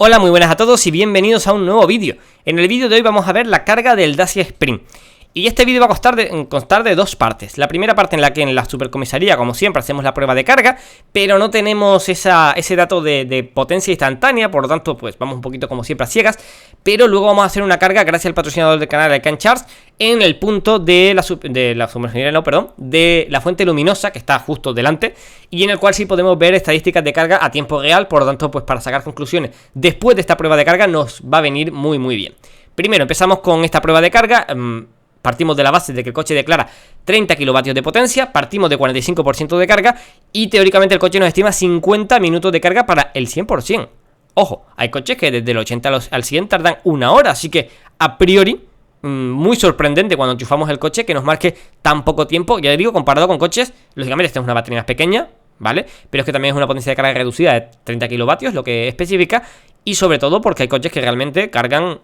Hola, muy buenas a todos y bienvenidos a un nuevo vídeo. En el vídeo de hoy vamos a ver la carga del Dacia Spring. Y este vídeo va a constar de dos partes. La primera parte en la que en la supercomisaría, como siempre, hacemos la prueba de carga, pero no tenemos ese dato de potencia instantánea, por lo tanto, pues vamos un poquito como siempre a ciegas. Pero luego vamos a hacer una carga, gracias al patrocinador del canal, I Can Charge, en el punto de la fuente luminosa, que está justo delante, y en el cual sí podemos ver estadísticas de carga a tiempo real, por lo tanto, pues para sacar conclusiones después de esta prueba de carga nos va a venir muy bien. Primero empezamos con esta prueba de carga. Partimos de la base de que el coche declara 30 kilovatios de potencia, partimos de 45% de carga y teóricamente el coche nos estima 50 minutos de carga para el 100%. Ojo, hay coches que desde el 80 al 100 tardan una hora, así que a priori muy sorprendente cuando enchufamos el coche que nos marque tan poco tiempo. Ya digo, comparado con coches, lógicamente esta es una batería más pequeña, ¿vale? Pero es que también es una potencia de carga reducida de 30 kilovatios, lo que especifica. Y sobre todo porque hay coches que realmente cargan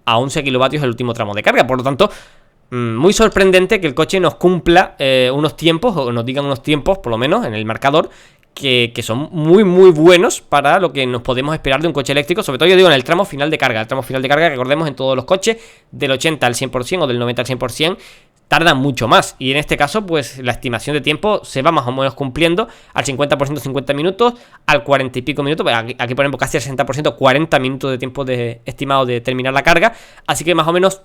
a 11 kilovatios el último tramo de carga, por lo tanto muy sorprendente que el coche nos cumpla unos tiempos, o nos digan unos tiempos, por lo menos en el marcador, que son muy buenos para lo que nos podemos esperar de un coche eléctrico. Sobre todo yo digo en el tramo final de carga. El tramo final de carga, recordemos, en todos los coches del 80 al 100% o del 90 al 100% tardan mucho más. Y en este caso, pues la estimación de tiempo se va más o menos cumpliendo. Al 50% 50 minutos, al 40 y pico minutos, aquí ponemos casi al 60%, 40 minutos de tiempo estimado de terminar la carga. Así que más o menos,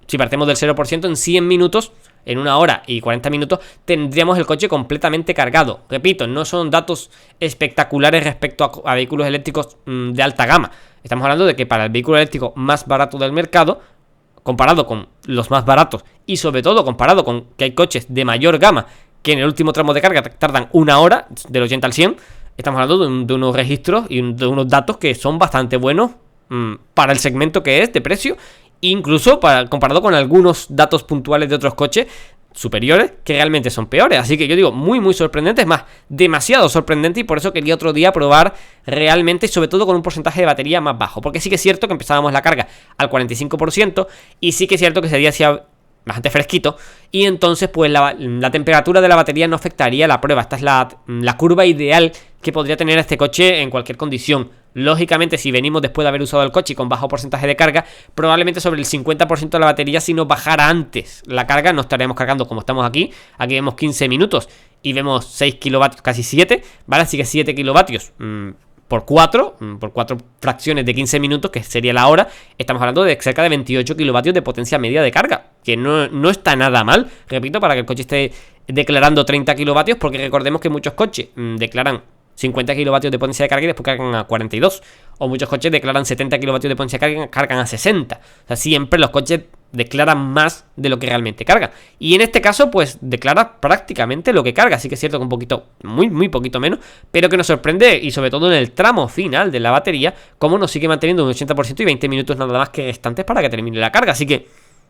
si partimos del 0%, en 100 minutos, en una hora y 40 minutos, tendríamos el coche completamente cargado. Repito, no son datos espectaculares respecto a vehículos eléctricos de alta gama. Estamos hablando de que para el vehículo eléctrico más barato del mercado, comparado con los más baratos y sobre todo comparado con que hay coches de mayor gama que en el último tramo de carga tardan una hora, del 80 al 100, estamos hablando de unos registros y de unos datos que son bastante buenos para el segmento que es de precio. Incluso comparado con algunos datos puntuales de otros coches superiores que realmente son peores. Así que yo digo, muy sorprendente, es más, demasiado sorprendente. Y por eso quería otro día probar realmente, sobre todo con un porcentaje de batería más bajo. Porque sí que es cierto que empezábamos la carga al 45%. Y sí que es cierto que ese día hacía bastante fresquito. Y entonces pues la temperatura de la batería no afectaría la prueba. Esta es la curva ideal que podría tener este coche en cualquier condición. Lógicamente, si venimos después de haber usado el coche y con bajo porcentaje de carga, probablemente sobre el 50% de la batería, si nos bajara antes la carga, no estaríamos cargando como estamos aquí. Aquí vemos 15 minutos y vemos 6 kilovatios, casi 7, ¿vale? Así que 7 kilovatios por 4 fracciones de 15 minutos, que sería la hora. Estamos hablando de cerca de 28 kilovatios de potencia media de carga, que no está nada mal, repito, para que el coche esté declarando 30 kilovatios, porque recordemos que muchos coches declaran 50 kilovatios de potencia de carga y después cargan a 42. O muchos coches declaran 70 kilovatios de potencia de carga y cargan a 60. O sea, siempre los coches declaran más de lo que realmente cargan. Y en este caso, pues declara prácticamente lo que carga. Así que es cierto que un poquito, muy poquito menos, pero que nos sorprende, y sobre todo en el tramo final de la batería, cómo nos sigue manteniendo un 80% y 20 minutos nada más que restantes para que termine la carga. Así que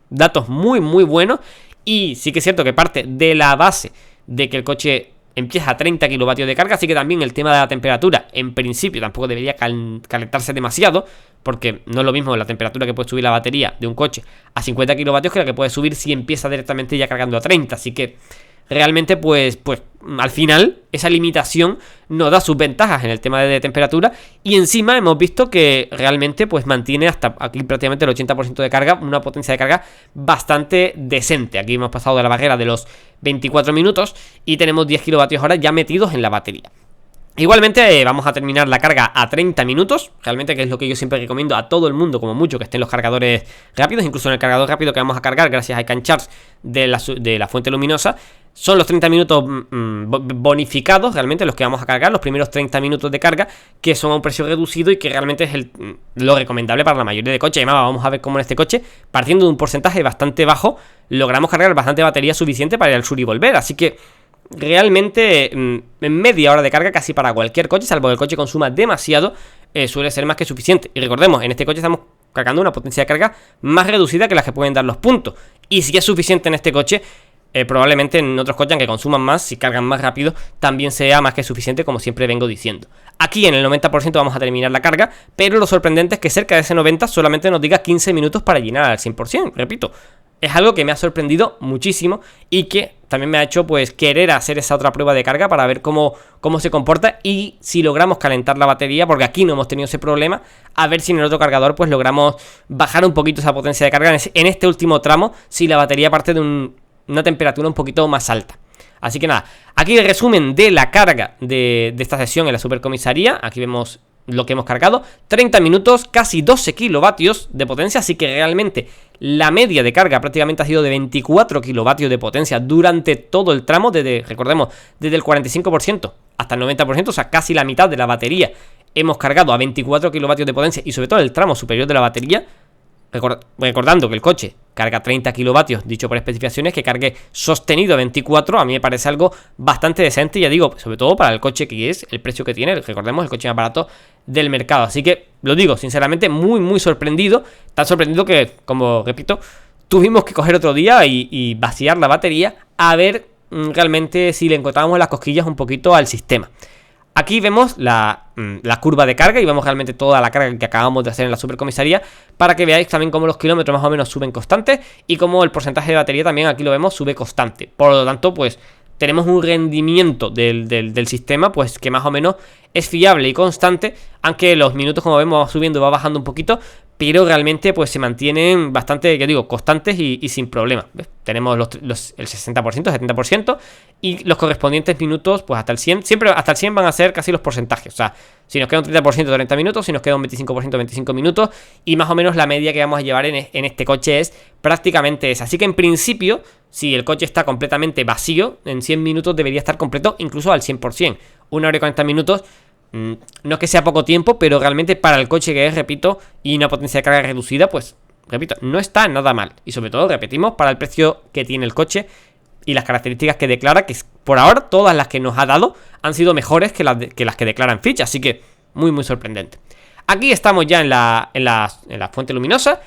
datos muy buenos. Y sí que es cierto que parte de la base de que el coche empieza a 30 kilovatios de carga, así que también el tema de la temperatura, en principio, tampoco debería calentarse demasiado, porque no es lo mismo la temperatura que puede subir la batería de un coche a 50 kilovatios que la que puede subir si empieza directamente ya cargando a 30, así que realmente pues al final esa limitación nos da sus ventajas en el tema de temperatura, y encima hemos visto que realmente pues mantiene hasta aquí prácticamente el 80% de carga, una potencia de carga bastante decente. Aquí hemos pasado de la barrera de los 24 minutos y tenemos 10 kilovatios hora ya metidos en la batería. Igualmente vamos a terminar la carga a 30 minutos, realmente, que es lo que yo siempre recomiendo a todo el mundo, como mucho, que estén los cargadores rápidos. Incluso en el cargador rápido que vamos a cargar gracias a I Can Charge de la fuente luminosa, son los 30 minutos bonificados, realmente los que vamos a cargar, los primeros 30 minutos de carga, que son a un precio reducido y que realmente es lo recomendable para la mayoría de coches. Además, vamos a ver cómo en este coche, partiendo de un porcentaje bastante bajo, logramos cargar bastante batería suficiente para ir al sur y volver, así que realmente en media hora de carga casi para cualquier coche, salvo que el coche consuma demasiado, suele ser más que suficiente. Y recordemos, en este coche estamos cargando una potencia de carga más reducida que las que pueden dar los puntos. Y si es suficiente en este coche, probablemente en otros coches, aunque consuman más, si cargan más rápido, también sea más que suficiente, como siempre vengo diciendo. Aquí en el 90% vamos a terminar la carga, pero lo sorprendente es que cerca de ese 90% solamente nos diga 15 minutos para llenar al 100%, repito. es algo que me ha sorprendido muchísimo y que también me ha hecho pues querer hacer esa otra prueba de carga para ver cómo se comporta y si logramos calentar la batería, porque aquí no hemos tenido ese problema, a ver si en el otro cargador pues logramos bajar un poquito esa potencia de carga en este último tramo, si la batería parte de una temperatura un poquito más alta. Así que nada, aquí el resumen de la carga de esta sesión en la supercomisaría. Aquí vemos lo que hemos cargado, 30 minutos, casi 12 kilovatios de potencia, así que realmente la media de carga prácticamente ha sido de 24 kilovatios de potencia durante todo el tramo, recordemos, desde el 45% hasta el 90%, o sea, casi la mitad de la batería hemos cargado a 24 kilovatios de potencia y sobre todo el tramo superior de la batería. Recordando que el coche carga 30 kilovatios, dicho por especificaciones, que cargue sostenido a 24, a mí me parece algo bastante decente, ya digo, sobre todo para el coche que es, el precio que tiene, recordemos, el coche más barato del mercado. Así que, lo digo, sinceramente, muy, muy sorprendido, tan sorprendido que, como repito, tuvimos que coger otro día y vaciar la batería a ver realmente si le encontrábamos las cosquillas un poquito al sistema. Aquí vemos la curva de carga y vemos realmente toda la carga que acabamos de hacer en la supercomisaría para que veáis también cómo los kilómetros más o menos suben constantes y cómo el porcentaje de batería también, aquí lo vemos, sube constante. Por lo tanto, pues tenemos un rendimiento del sistema pues que más o menos es fiable y constante, aunque los minutos, como vemos, va subiendo y va bajando un poquito, pero realmente pues se mantienen bastante, ya digo, constantes y sin problemas. ¿Ves? Tenemos el 60%, 70% y los correspondientes minutos pues hasta el 100, siempre hasta el 100 van a ser casi los porcentajes, o sea, si nos queda un 30% 30 minutos, si nos queda un 25% 25 minutos y más o menos la media que vamos a llevar en este coche es prácticamente esa. Así que en principio, si el coche está completamente vacío, en 100 minutos debería estar completo incluso al 100%, 1 hora y 40 minutos. No es que sea poco tiempo, pero realmente para el coche que es, repito, y una potencia de carga reducida, pues, repito, no está nada mal. Y sobre todo, repetimos, para el precio que tiene el coche y las características que declara, que por ahora todas las que nos ha dado han sido mejores que las que declara en ficha. Así que muy, muy sorprendente. Aquí estamos ya en la fuente luminosa.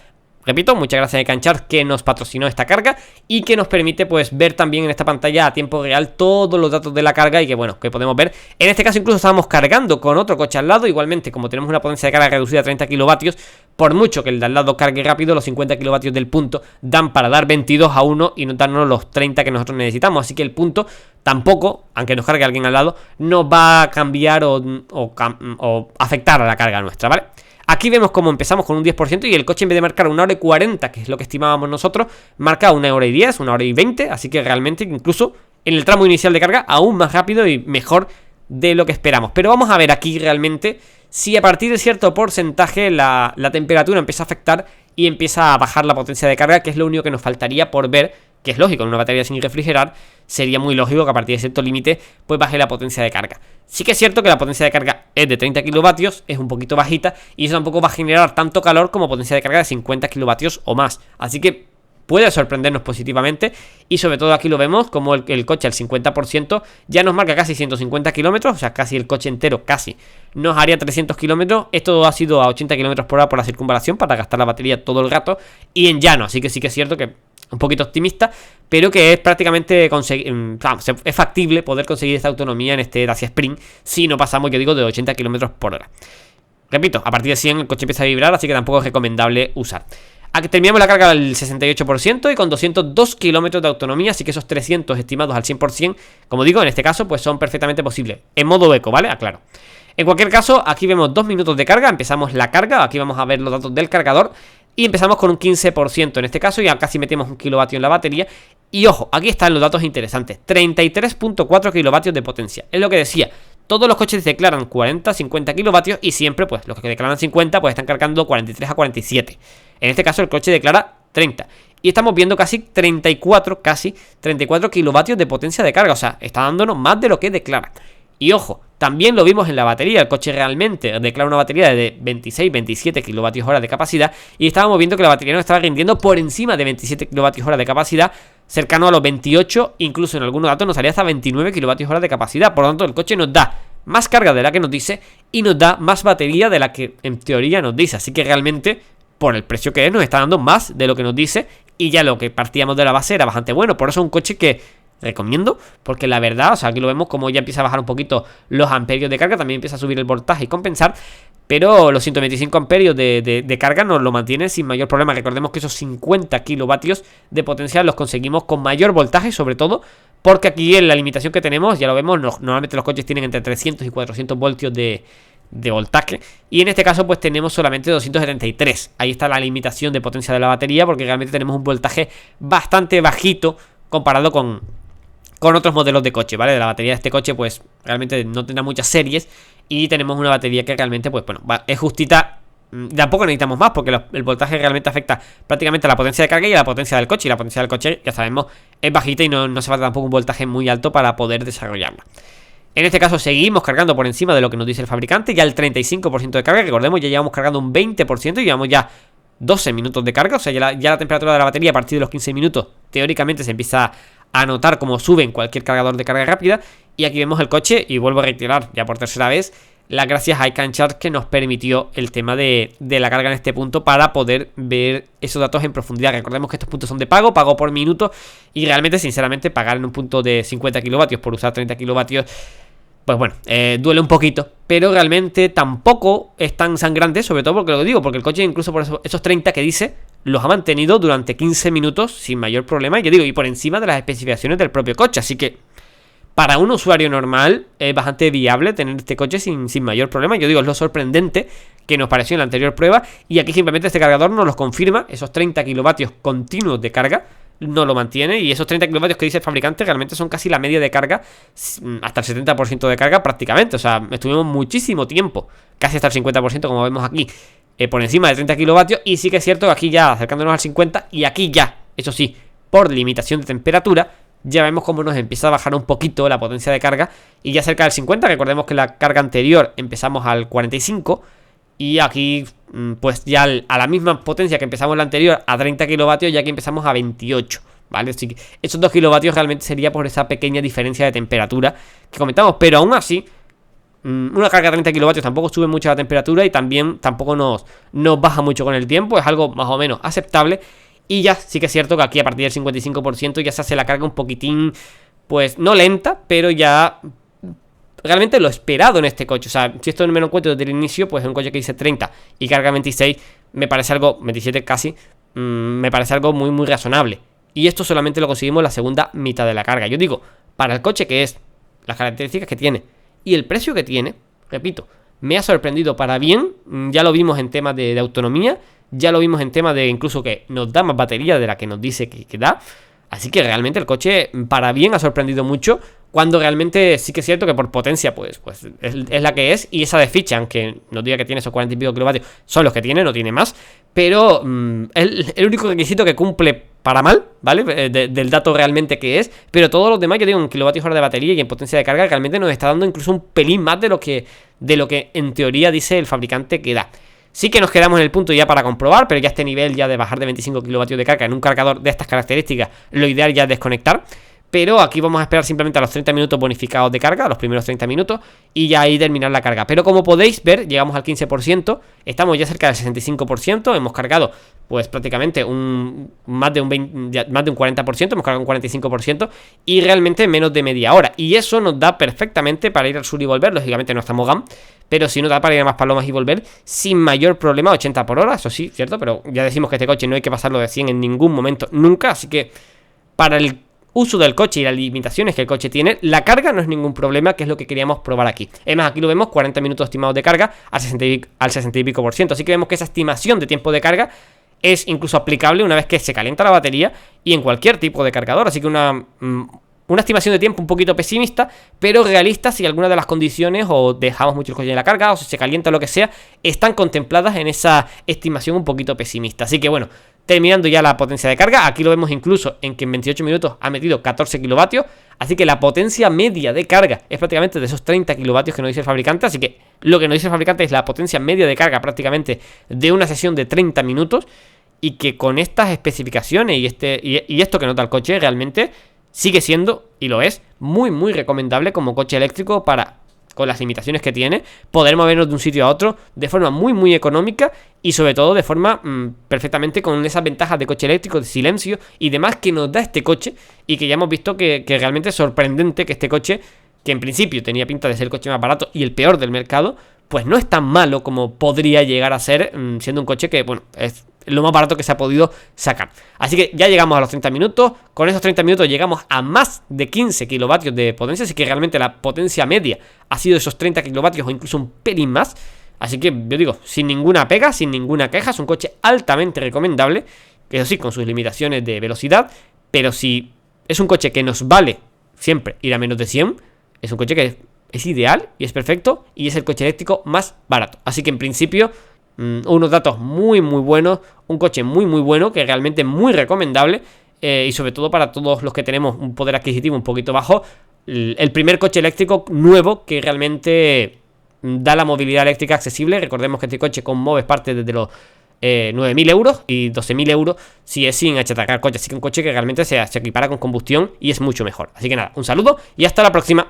Repito, muchas gracias a Ecanchar que nos patrocinó esta carga y que nos permite pues ver también en esta pantalla a tiempo real todos los datos de la carga y que bueno, que podemos ver. En este caso incluso estábamos cargando con otro coche al lado, igualmente como tenemos una potencia de carga reducida a 30 kilovatios, por mucho que el de al lado cargue rápido, los 50 kilovatios del punto dan para dar 22 a 1 y no darnos los 30 que nosotros necesitamos, así que el punto tampoco, aunque nos cargue alguien al lado, no va a cambiar o afectar a la carga nuestra, ¿vale? Aquí vemos cómo empezamos con un 10% y el coche, en vez de marcar 1 hora y 40, que es lo que estimábamos nosotros, marca 1 hora y 10, 1 hora y 20, así que realmente incluso en el tramo inicial de carga aún más rápido y mejor de lo que esperamos. Pero vamos a ver aquí realmente si a partir de cierto porcentaje la temperatura empieza a afectar y empieza a bajar la potencia de carga, que es lo único que nos faltaría por ver, que es lógico, en una batería sin refrigerar sería muy lógico que a partir de cierto límite pues baje la potencia de carga. Sí que es cierto que la potencia de carga es de 30 kilovatios, es un poquito bajita y eso tampoco va a generar tanto calor como potencia de carga de 50 kilovatios o más. Así que puede sorprendernos positivamente y sobre todo aquí lo vemos como el coche al 50% ya nos marca casi 150 kilómetros, o sea, casi el coche entero casi nos haría 300 kilómetros. Esto ha sido a 80 kilómetros por hora por la circunvalación para gastar la batería todo el rato y en llano, así que sí que es cierto que un poquito optimista, pero que es prácticamente es factible poder conseguir esta autonomía en este Dacia Spring si no pasamos, yo digo, de 80 km por hora. Repito, a partir de 100 el coche empieza a vibrar, así que tampoco es recomendable usar. Aquí terminamos la carga al 68% y con 202 kilómetros de autonomía, así que esos 300 estimados al 100%, como digo, en este caso, pues son perfectamente posibles. En modo eco, ¿vale? Aclaro. En cualquier caso, aquí vemos 2 minutos de carga, empezamos la carga, aquí vamos a ver los datos del cargador. Y empezamos con un 15% en este caso, ya casi metemos 1 kilovatio en la batería. Y ojo, aquí están los datos interesantes, 33.4 kilovatios de potencia. Es lo que decía, todos los coches declaran 40, 50 kilovatios y siempre pues los que declaran 50 pues están cargando 43 a 47. En este caso el coche declara 30. Y estamos viendo casi 34 kilovatios de potencia de carga, o sea, está dándonos más de lo que declara. Y ojo, también lo vimos en la batería, el coche realmente declara una batería de 26, 27 kilovatios hora de capacidad y estábamos viendo que la batería nos estaba rindiendo por encima de 27 kilovatios hora de capacidad, cercano a los 28, incluso en algunos datos nos salía hasta 29 kilovatios hora de capacidad. Por lo tanto, el coche nos da más carga de la que nos dice y nos da más batería de la que en teoría nos dice, así que realmente por el precio que es nos está dando más de lo que nos dice y ya lo que partíamos de la base era bastante bueno. Por eso es un coche que recomiendo, porque la verdad, o sea, aquí lo vemos como ya empieza a bajar un poquito los amperios de carga, también empieza a subir el voltaje y compensar, pero los 125 amperios de carga nos lo mantienen sin mayor problema. Recordemos que esos 50 kilovatios de potencia los conseguimos con mayor voltaje, sobre todo porque aquí en la limitación que tenemos, ya lo vemos, normalmente los coches tienen entre 300 y 400 voltios de voltaje, y en este caso pues tenemos solamente 273. Ahí está la limitación de potencia de la batería, porque realmente tenemos un voltaje bastante bajito comparado con otros modelos de coche, ¿vale? De la batería de este coche pues realmente no tendrá muchas series, y tenemos una batería que realmente pues bueno, es justita. Tampoco necesitamos más, porque el voltaje realmente afecta prácticamente a la potencia de carga y a la potencia del coche, y la potencia del coche, ya sabemos, es bajita y no se falta tampoco un voltaje muy alto para poder desarrollarla. En este caso seguimos cargando por encima de lo que nos dice el fabricante, ya el 35% de carga. Recordemos, ya llevamos cargando un 20% y llevamos ya 12 minutos de carga. O sea, ya la temperatura de la batería a partir de los 15 minutos teóricamente se empieza a notar como sube en cualquier cargador de carga rápida. Y aquí vemos el coche, y vuelvo a reiterar ya por tercera vez las gracias a iCan Charge, que nos permitió el tema de la carga en este punto para poder ver esos datos en profundidad. Recordemos que estos puntos son de pago por minuto, y realmente, sinceramente, pagar en un punto de 50 kilovatios por usar 30 kilovatios, pues bueno, duele un poquito, pero realmente tampoco es tan sangrante, sobre todo porque lo digo, porque el coche, incluso por esos 30 que dice, los ha mantenido durante 15 minutos sin mayor problema, y ya digo, y por encima de las especificaciones del propio coche. Así que para un usuario normal es bastante viable tener este coche sin mayor problema. Yo digo, es lo sorprendente que nos pareció en la anterior prueba, y aquí simplemente este cargador nos los confirma. Esos 30 kilovatios continuos de carga no lo mantiene, y esos 30 kilovatios que dice el fabricante realmente son casi la media de carga, hasta el 70% de carga prácticamente. O sea, estuvimos muchísimo tiempo, casi hasta el 50%, como vemos aquí, por encima de 30 kilovatios. Y sí que es cierto que aquí ya acercándonos al 50, y aquí ya, eso sí, por limitación de temperatura, ya vemos cómo nos empieza a bajar un poquito la potencia de carga, y ya cerca del 50. Recordemos que la carga anterior empezamos al 45, y aquí pues ya a la misma potencia que empezamos la anterior, a 30 kilovatios, ya que empezamos a 28, ¿vale? Así que esos 2 kilovatios realmente sería por esa pequeña diferencia de temperatura que comentamos, pero aún así una carga de 30 kilovatios tampoco sube mucho la temperatura, y también tampoco nos baja mucho con el tiempo. Es algo más o menos aceptable. Y ya sí que es cierto que aquí a partir del 55% ya se hace la carga un poquitín, pues no lenta, pero ya realmente lo esperado en este coche. O sea, si esto no me lo encuentro desde el inicio, pues un coche que dice 30 y carga 26, me parece algo, 27 casi, me parece algo muy muy razonable. Y esto solamente lo conseguimos en la segunda mitad de la carga. Yo digo, para el coche que es, las características que tiene y el precio que tiene, repito, me ha sorprendido para bien. Ya lo vimos en temas de autonomía, ya lo vimos en temas de incluso que nos da más batería de la que nos dice que da. Así que realmente el coche para bien ha sorprendido mucho, cuando realmente sí que es cierto que por potencia pues es la que es, y esa de ficha, aunque nos diga que tiene esos 40 y pico kilovatios, son los que tiene, no tiene más. Pero el único requisito que cumple para mal, ¿vale? Del dato realmente que es, pero todos los demás, yo digo, en kilovatios hora de batería y en potencia de carga, realmente nos está dando incluso un pelín más de lo que en teoría dice el fabricante que da. Sí que nos quedamos en el punto ya para comprobar, pero ya este nivel ya de bajar de 25 kilovatios de carga en un cargador de estas características, lo ideal ya es desconectar. Pero aquí vamos a esperar simplemente a los 30 minutos bonificados de carga, los primeros 30 minutos, y ya ahí terminar la carga. Pero como podéis ver, llegamos al 15%, estamos ya cerca del 65%, hemos cargado pues prácticamente más de un 40%, hemos cargado un 45%, y realmente menos de media hora. Y eso nos da perfectamente para ir al sur y volver. Lógicamente no estamos GAM, pero sí nos da para ir a Maspalomas y volver sin mayor problema, 80 por hora, eso sí, cierto, pero ya decimos que este coche no hay que pasarlo de 100 en ningún momento, nunca. Así que para el uso del coche y las limitaciones que el coche tiene, la carga no es ningún problema, que es lo que queríamos probar aquí. Además, aquí lo vemos, 40 minutos estimados de carga al 60 y pico por ciento. Así que vemos que esa estimación de tiempo de carga es incluso aplicable una vez que se calienta la batería y en cualquier tipo de cargador. Así que una estimación de tiempo un poquito pesimista, pero realista si alguna de las condiciones, o dejamos mucho el coche en la carga, o si se calienta o lo que sea, están contempladas en esa estimación un poquito pesimista. Así que bueno, terminando ya la potencia de carga, aquí lo vemos incluso en que en 28 minutos ha metido 14 kilovatios, así que la potencia media de carga es prácticamente de esos 30 kilovatios que nos dice el fabricante. Así que lo que nos dice el fabricante es la potencia media de carga prácticamente de una sesión de 30 minutos, y que con estas especificaciones y esto que nota el coche, realmente sigue siendo, y lo es, muy muy recomendable como coche eléctrico para, con las limitaciones que tiene, poder movernos de un sitio a otro de forma muy muy económica, y sobre todo de forma perfectamente con esas ventajas de coche eléctrico, de silencio y demás que nos da este coche, y que ya hemos visto que realmente es sorprendente que este coche, que en principio tenía pinta de ser el coche más barato y el peor del mercado, pues no es tan malo como podría llegar a ser, siendo un coche que, bueno, es lo más barato que se ha podido sacar. Así que ya llegamos a los 30 minutos. Con esos 30 minutos llegamos a más de 15 kilovatios de potencia. Así que realmente la potencia media ha sido esos 30 kilovatios o incluso un pelín más. Así que yo digo, sin ninguna pega, sin ninguna queja. Es un coche altamente recomendable, eso sí, con sus limitaciones de velocidad. Pero si es un coche que nos vale siempre ir a menos de 100, es un coche que es ideal y es perfecto. Y es el coche eléctrico más barato. Así que en principio, unos datos muy muy buenos, un coche muy muy bueno, que realmente es muy recomendable, y sobre todo para todos los que tenemos un poder adquisitivo un poquito bajo, el primer coche eléctrico nuevo que realmente da la movilidad eléctrica accesible. Recordemos que este coche con MOVES parte desde los 9.000 euros y 12.000 euros si es sin achatacar coche, así que un coche que realmente se equipara con combustión y es mucho mejor. Así que nada, un saludo y hasta la próxima.